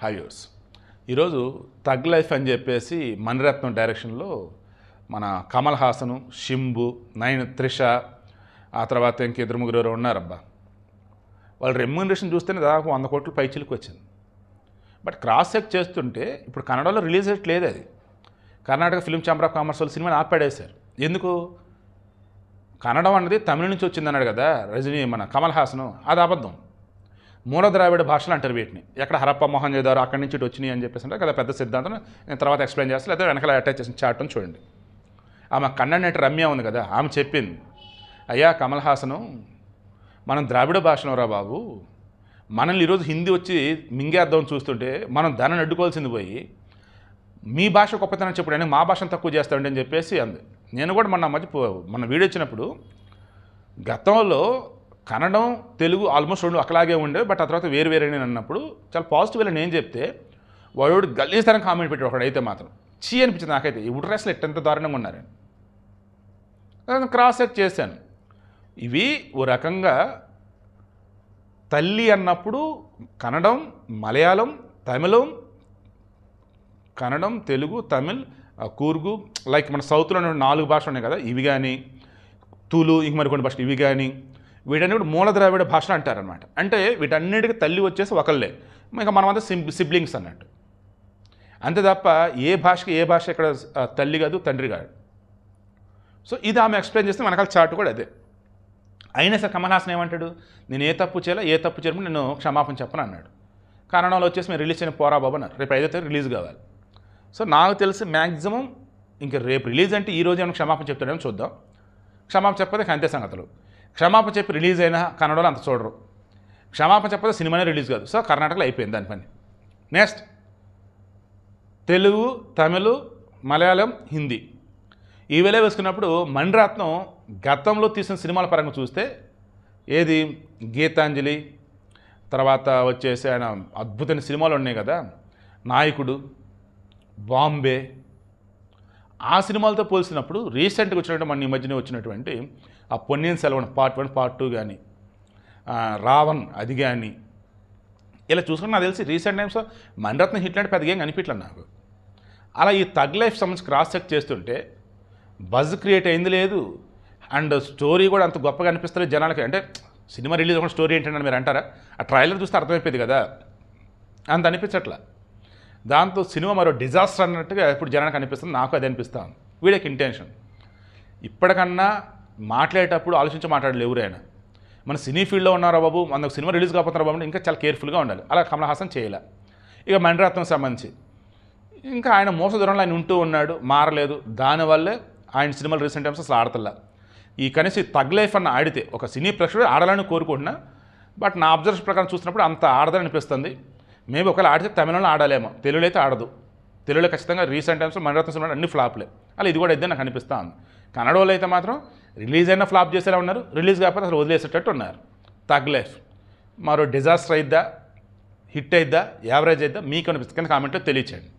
హైవ్యూర్స్ ఈరోజు తగ్ లైఫ్ అని చెప్పేసి మణిరత్నం డైరెక్షన్లో మన కమల్ హాసను, షింబు, త్రిష, ఆ తర్వాత ఇంకిద్దరు ముగ్గురు ఉన్నారబ్బా. వాళ్ళ రెమ్యూనరేషన్ చూస్తేనే దాదాపు 100 కోట్ల పైచిలకు వచ్చింది. బట్ క్రాస్ చెక్ చేస్తుంటే ఇప్పుడు కన్నడలో రిలీజ్ అయ్యట్లేదు. అది Karnataka film chamber of commerce వాళ్ళు సినిమాని ఆపాడేశారు. ఎందుకు? కన్నడం అన్నది తమిళ నుంచి వచ్చిందన్నాడు కదా రజనీ, మన కమల్ హాసను. అది అబద్ధం. మూల ద్రావిడ భాషలు అంటారు వీటిని. ఎక్కడ హరప్ప మొహంజదారో అక్కడి నుంచి ఇటు వచ్చినాయి అని చెప్పేసి అంటే కదా పెద్ద సిద్ధాంతం. నేను తర్వాత ఎక్స్ప్లెయిన్ చేస్తాను, లేదా వెనకాల అటాచ్ చేసిన చార్ట్ అని చూడండి. ఆమె కన్నడ నటి రమ్య ఉంది కదా, ఆమె చెప్పింది, అయ్యా కమల్ హాసను, మనం ద్రావిడ భాషలో రా బాబు, మనల్ని ఈరోజు హిందీ వచ్చి మింగేద్దామని చూస్తుంటే మనం దాన్ని అడ్డుకోవాల్సింది పోయి మీ భాష గొప్పతనం చెప్పడానికి మా భాషను తక్కువ చేస్తామండి అని చెప్పేసి అంది. నేను కూడా మన వీడియో వచ్చినప్పుడు గతంలో కన్నడం తెలుగు ఆల్మోస్ట్ రెండు ఒకలాగే ఉండే, బట్ ఆ తర్వాత వేరు వేరే అన్నప్పుడు చాలా పాజిటివ్గా నేను చెప్తే వాడు గలీస్తరం కామెంట్ పెట్టాడు ఒకడు. అయితే మాత్రం చీ అనిపించింది నాకైతే, ఇప్పుడు అసలు ఎంత దారుణంగా ఉన్నారని. క్రాస్ చెక్ చేశాను. ఇవి ఓ రకంగా తల్లి అన్నప్పుడు కన్నడం, మలయాళం, తమిళం, కన్నడం, తెలుగు, తమిళ్, కూర్గు, లైక్ మన సౌత్లో 4 భాషలు ఉన్నాయి కదా, ఇవి కానీ తులు, ఇంక మరికొన్ని భాషలు ఇవి కానీ, వీటన్ని కూడా మూల ద్రావిడ భాషలు అంటారనమాట. అంటే వీటన్నిటికీ తల్లి వచ్చేసి ఒకళ్ళే, ఇంకా మనమంతా సిబ్లింగ్స్ అన్నట్టు. అంతే తప్ప ఏ భాషకి ఏ భాష ఇక్కడ తల్లి కాదు, తండ్రి కాదు. సో ఇది ఆమె ఎక్స్ప్లెయిన్ చేస్తే వెనకాల చార్ట్ కూడా అదే. అయినా సరే కమల్ హాసన్ ఏమంటాడు, నేను ఏ తప్పు చేయడం నేను క్షమాపణ చెప్పను అన్నాడు. కన్నడంలో వచ్చేసి మేము రిలీజ్ అయిన పోరా బాబు అన్నారు. రేపు 5వ తారీఖు రిలీజ్ కావాలి. సో నాకు తెలిసి మ్యాక్సిమం ఇంకా రేపు రిలీజ్ అంటే ఈ రోజు ఏమైనా క్షమాపణ చెప్తాడేమో చూద్దాం. క్షమాపణ చెప్పదే అంతే సంగతులు. క్షమాపణ చెప్పి రిలీజ్ అయినా కన్నడలో అంత చూడరు. క్షమాపణ చెప్పదే సినిమానే రిలీజ్ కాదు. సో కర్ణాటకలో అయిపోయింది దాని పని. నెక్స్ట్ తెలుగు, తమిళ్, మలయాళం, హిందీ ఈ వేళ వేసుకున్నప్పుడు మణిరత్నం గతంలో తీసిన సినిమాల పరంగా చూస్తే ఏది గీతాంజలి, తర్వాత వచ్చేసి ఆయన అద్భుతమైన సినిమాలు ఉన్నాయి కదా, నాయకుడు, బాంబే, ఆ సినిమాలతో పోల్చినప్పుడు రీసెంట్గా వచ్చినట్టు మన ఈ మధ్యనే వచ్చినటువంటి ఆ పొన్నియిన్ సెల్వన్ పార్ట్ 1 పార్ట్ 2 కానీ, రావణ్ అది కానీ, ఇలా చూసుకుని నాకు తెలిసి రీసెంట్ టైమ్స్లో మణిరత్నం హిట్ అంటే పెద్దగా ఏం కనిపించలేదు నాకు. అలా ఈ తగ్ లైఫ్ సంబంధించి క్రాస్ చెక్ చేస్తుంటే బజ్ క్రియేట్ అయింది లేదు, అండ్ స్టోరీ కూడా అంత గొప్పగా అనిపిస్తుంది జనాలకి. అంటే సినిమా రిలీజ్ అవ్వకుండా స్టోరీ ఏంటంటే మీరు అంటారా? ఆ ట్రైలర్ చూస్తే అర్థమైపోయింది కదా, అంత అనిపించట్లా. దాంతో సినిమా మరో డిజాస్టర్ అన్నట్టుగా ఇప్పుడు జనానికి అనిపిస్తుంది. నాకు అది అనిపిస్తాను. వీడికి ఇంటెన్షన్. ఇప్పటికన్నా మాట్లాడేటప్పుడు ఆలోచించి మాట్లాడలేదు ఎవరైనా. మన సినీ ఫీల్డ్లో ఉన్నారా బాబు, మనకు సినిమా రిలీజ్ కాకపోతున్నారా బాబు, ఇంకా చాలా కేర్ఫుల్గా ఉండాలి. అలా కమల్ హాసన్ చేయలే. ఇక మణిరత్నం సంబంధించి ఇంకా ఆయన మోసదూరంలో ఆయన ఉంటూ ఉన్నాడు, మారలేదు. దానివల్లే ఆయన సినిమాలు రీసెంట్ టైమ్స్ అసలు ఆడతల్లా. ఈ కనీసం తగ్ లైఫ్ అన్న ఆడితే ఒక సినీ ప్రేక్షకుడు ఆడాలని కోరుకుంటున్నా, బట్ నా అబ్జర్వేషన్ ప్రకారం చూసినప్పుడు అంత ఆడదని అనిపిస్తుంది. మేబీ ఒకవేళ ఆడితే తమిళంలో ఆడాలేమో, తెలుగులో అయితే ఆడదు. తెలుగులో ఖచ్చితంగా రీసెంట్ టైమ్స్లో మణిరత్నం సినిమా అన్ని ఫ్లాప్లే. అలా ఇది కూడా అయితే నాకు అనిపిస్తూ ఉంది. కన్నడ వాళ్ళు అయితే మాత్రం రిలీజ్ అయినా ఫ్లాప్ చేసేలా ఉన్నారు, రిలీజ్ కాకపోతే అసలు వదిలేసేటట్టు ఉన్నారు. తగ్ లైఫ్ మరో డిజాస్టర్ అయిద్దా, హిట్ అయిద్దా, యావరేజ్ అయిద్దా, మీకు అనిపిస్తుంది కానీ కామెంట్లో తెలియచేయండి.